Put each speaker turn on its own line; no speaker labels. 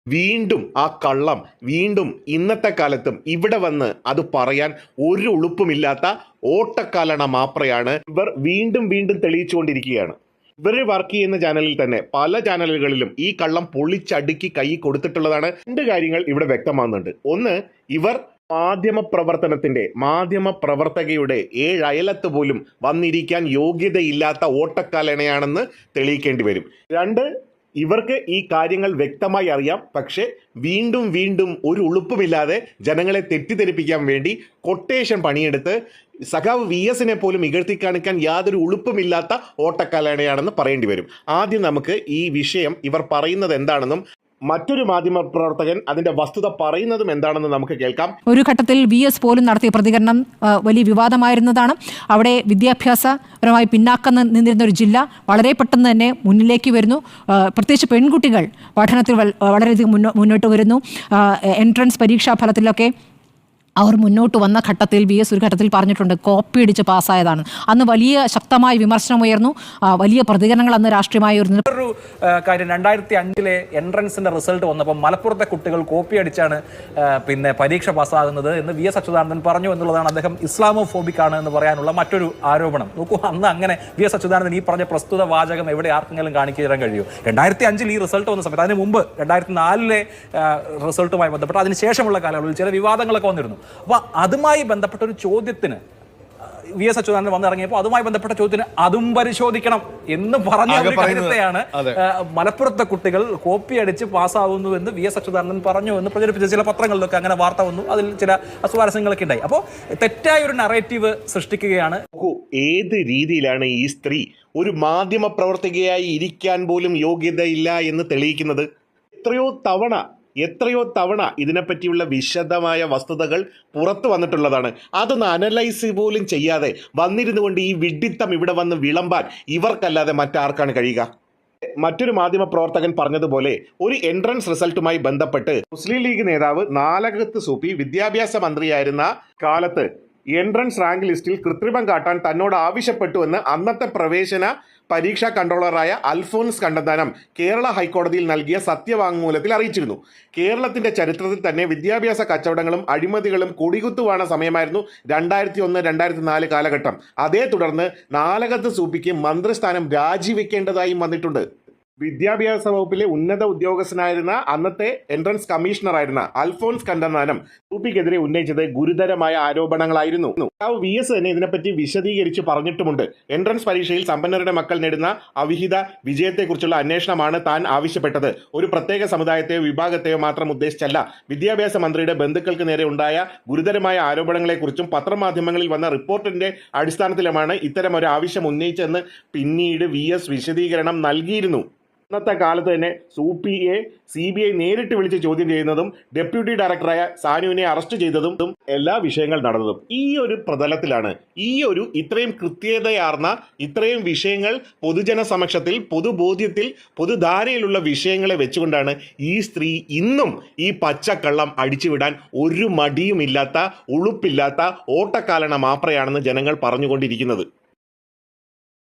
വീണ്ടും ആ കള്ളം വീണ്ടും ഇന്നത്തെ കാലത്തും ഇവിടെ വന്ന് അത് പറയാൻ ഒരു ഉളുപ്പുമില്ലാത്ത ഓട്ടക്കാലണ മാപ്രയാണ് ഇവർ വീണ്ടും വീണ്ടും തെളിയിച്ചുകൊണ്ടിരിക്കുകയാണ്. ഇവർ വർക്ക് ചെയ്യുന്ന ചാനലിൽ തന്നെ പല ചാനലുകളിലും ഈ കള്ളം പൊളിച്ചടുക്കി കൈ കൊടുത്തിട്ടുള്ളതാണ്. രണ്ട് കാര്യങ്ങൾ ഇവിടെ വ്യക്തമാകുന്നുണ്ട്. ഒന്ന്, ഇവർ മാധ്യമ പ്രവർത്തകയുടെ അയലത്ത് പോലും വന്നിരിക്കാൻ യോഗ്യതയില്ലാത്ത ഓട്ടക്കാലണയാണെന്ന് തെളിയിക്കേണ്ടി വരും. രണ്ട്, ഇവർക്ക് ഈ കാര്യങ്ങൾ വ്യക്തമായി അറിയാം. പക്ഷെ വീണ്ടും വീണ്ടും ഒരു ഉളുപ്പുമില്ലാതെ ജനങ്ങളെ തെറ്റിദ്ധരിപ്പിക്കാൻ വേണ്ടി കൊട്ടേഷൻ പണിയെടുത്ത് സഖാവ് VS പോലും ഇകഴ്ത്തി കാണിക്കാൻ യാതൊരു ഉളുപ്പുമില്ലാത്ത ഓട്ടക്കാലണയാണെന്ന് പറയേണ്ടി വരും. ആദ്യം നമുക്ക് ഈ വിഷയം ഇവർ പറയുന്നത് എന്താണെന്നും മറ്റൊരു മാധ്യമ പ്രവർത്തകൻ അതിന്റെ വസ്തുത പറയുന്നതും എന്താണെന്ന് നമുക്ക് കേൾക്കാം.
ഒരു ഘട്ടത്തിൽ VS പോലും നടത്തിയ പ്രതികരണം വലിയ വിവാദമായിരുന്നതാണ്. അവിടെ വിദ്യാഭ്യാസപരമായി പിന്നാക്കം നിന്നിരുന്ന ഒരു ജില്ല വളരെ പെട്ടെന്ന് തന്നെ മുന്നിലേക്ക് വരുന്നു. പ്രത്യേകിച്ച് പെൺകുട്ടികൾ പഠനത്തിൽ വളരെയധികം മുന്നോട്ട് വരുന്നു. എൻട്രൻസ് പരീക്ഷാ ഫലത്തിലൊക്കെ അവർ മുന്നോട്ട് വന്ന ഘട്ടത്തിൽ VS ഒരു ഘട്ടത്തിൽ പറഞ്ഞിട്ടുണ്ട് കോപ്പി അടിച്ച് പാസ്സായതാണ്. അന്ന് വലിയ ശക്തമായ വിമർശനമുയർന്നു, വലിയ പ്രതികരണങ്ങൾ അന്ന് രാഷ്ട്രീയമായി ഉയർന്നു.
ഒരു കാര്യം 2005 എൻട്രൻസിന്റെ റിസൾട്ട് വന്നപ്പോൾ മലപ്പുറത്തെ കുട്ടികൾ കോപ്പി അടിച്ചാണ് പരീക്ഷ പാസ്സാകുന്നത് എന്ന് VS അച്യുതാനന്ദൻ പറഞ്ഞു എന്നുള്ളതാണ് അദ്ദേഹം ഇസ്ലാമോഫോബിക് ആണ് എന്ന് പറയാനുള്ള മറ്റൊരു ആരോപണം. നോക്കൂ, അന്ന് അങ്ങനെ VS അച്യുതാനന്ദൻ ഈ പറഞ്ഞ പ്രസ്തുത വാചകം എവിടെ ആർക്കെങ്കിലും കാണിച്ചു തരാൻ കഴിയുമോ? 2005 ഈ റിസൾട്ട് വന്ന സമയത്ത്, അതിന് മുമ്പ് 2004 റിസൾട്ടുമായി ബന്ധപ്പെട്ട് അതിനുശേഷമുള്ള കാലങ്ങളിൽ ചില വിവാദങ്ങളൊക്കെ വന്നിരുന്നു. അപ്പൊ അതുമായി ബന്ധപ്പെട്ട ഒരു ചോദ്യത്തിന് VS അച്യുതാനന്ദൻ വന്നിറങ്ങിയപ്പോൾ അതുമായി ബന്ധപ്പെട്ട ചോദ്യത്തിന് അതും പരിശോധിക്കണം എന്ന് പറഞ്ഞ ഒരു കാര്യത്തെയാണ് മലപ്പുറത്തെ കുട്ടികൾ കോപ്പി അടിച്ച് പാസ്സാവുന്നു എന്ന് VS അച്യുതാനന്ദൻ പറഞ്ഞു എന്ന് പ്രചരിപ്പിച്ച ചില പത്രങ്ങളിലൊക്കെ അങ്ങനെ വാർത്ത വന്നു. അതിൽ ചില അസ്വാരസ്യങ്ങളൊക്കെ ഉണ്ടായി. അപ്പോൾ തെറ്റായ ഒരു നറേറ്റീവ് സൃഷ്ടിക്കുകയാണ്.
ഏത് രീതിയിലാണ് ഈ സ്ത്രീ ഒരു മാധ്യമ പ്രവർത്തകയായി ഇരിക്കാൻ പോലും യോഗ്യതയില്ല എന്ന് തെളിയിക്കുന്നത്? എത്രയോ തവണ ഇതിനെപ്പറ്റിയുള്ള വിശദമായ വസ്തുതകൾ പുറത്തു വന്നിട്ടുള്ളതാണ്. അതൊന്ന് അനലൈസ് പോലും ചെയ്യാതെ വന്നിരുന്നു കൊണ്ട് ഈ വിഡ്ഢിത്തം ഇവിടെ വന്ന് വിളമ്പാൻ ഇവർക്കല്ലാതെ മറ്റാർക്കാണ് കഴിയുക? മറ്റൊരു മാധ്യമ പ്രവർത്തകൻ പറഞ്ഞതുപോലെ ഒരു എൻട്രൻസ് റിസൾട്ടുമായി ബന്ധപ്പെട്ട് മുസ്ലിം ലീഗ് നേതാവ് നാലകത്ത് സൂപ്പി വിദ്യാഭ്യാസ മന്ത്രിയായിരുന്ന കാലത്ത് എൻട്രൻസ് റാങ്ക് ലിസ്റ്റിൽ കൃത്രിമം കാട്ടാൻ തന്നോട് ആവശ്യപ്പെട്ടുവെന്ന് അന്നത്തെ പ്രവേശന പരീക്ഷാ കൺട്രോളറായ അൽഫോൻസ് കണ്ണന്താനം കേരള ഹൈക്കോടതിയിൽ നൽകിയ സത്യവാങ്മൂലത്തിൽ അറിയിച്ചിരുന്നു. കേരളത്തിന്റെ ചരിത്രത്തിൽ തന്നെ വിദ്യാഭ്യാസ കച്ചവടങ്ങളും അഴിമതികളും കൊടികുത്തുവാണ സമയമായിരുന്നു 2001-2004 കാലഘട്ടം. അതേ തുടർന്ന് നാലകത്ത് സൂപ്പിക്ക് മന്ത്രിസ്ഥാനം രാജിവെക്കേണ്ടതായും വന്നിട്ടുണ്ട്. വിദ്യാഭ്യാസ വകുപ്പിലെ ഉന്നത ഉദ്യോഗസ്ഥനായിരുന്ന അന്നത്തെ എൻട്രൻസ് കമ്മീഷണറായിരുന്ന അൽഫോൻസ് കണ്ണന്താനം സൂപ്പിക്കെതിരെ ഉന്നയിച്ചത് ഗുരുതരമായ ആരോപണങ്ങളായിരുന്നു. VS തന്നെ ഇതിനെപ്പറ്റി വിശദീകരിച്ച് പറഞ്ഞിട്ടുമുണ്ട്. എൻട്രൻസ് പരീക്ഷയിൽ സമ്പന്നരുടെ മക്കൾ നേടുന്ന അവിഹിത വിജയത്തെക്കുറിച്ചുള്ള അന്വേഷണമാണ് താൻ ആവശ്യപ്പെട്ടത്. ഒരു പ്രത്യേക സമുദായത്തെയോ വിഭാഗത്തെയോ മാത്രം ഉദ്ദേശിച്ചല്ല. വിദ്യാഭ്യാസ മന്ത്രിയുടെ ബന്ധുക്കൾക്ക് നേരെ ഉണ്ടായ ഗുരുതരമായ ആരോപണങ്ങളെക്കുറിച്ചും പത്രമാധ്യമങ്ങളിൽ വന്ന റിപ്പോർട്ടിന്റെ അടിസ്ഥാനത്തിലുമാണ് ഇത്തരം ഒരു ആവശ്യം ഉന്നയിച്ചതെന്ന് പിന്നീട് VS വിശദീകരണം നൽകിയിരുന്നു. ഇന്നത്തെ കാലത്ത് തന്നെ സൂപ്പിയെ CBI നേരിട്ട് വിളിച്ച് ചോദ്യം ചെയ്യുന്നതും ഡെപ്യൂട്ടി ഡയറക്ടറായ സാനുവിനെ അറസ്റ്റ് ചെയ്തതും എല്ലാ വിഷയങ്ങൾ നടന്നതും ഈ ഒരു പ്രതലത്തിലാണ്. ഇത്രയും കൃത്യതയാർന്ന ഇത്രയും വിഷയങ്ങൾ പൊതുജന സമക്ഷത്തിൽ പൊതുബോധ്യത്തിൽ പൊതുധാരയിലുള്ള വിഷയങ്ങളെ വെച്ചുകൊണ്ടാണ് ഈ സ്ത്രീ ഇന്നും ഈ പച്ചക്കള്ളം അടിച്ചുവിടാൻ ഒരു മടിയുമില്ലാത്ത ഉളുപ്പില്ലാത്ത ഓട്ടക്കാലണ മാപ്രയാണെന്ന് ജനങ്ങൾ പറഞ്ഞുകൊണ്ടിരിക്കുന്നത്.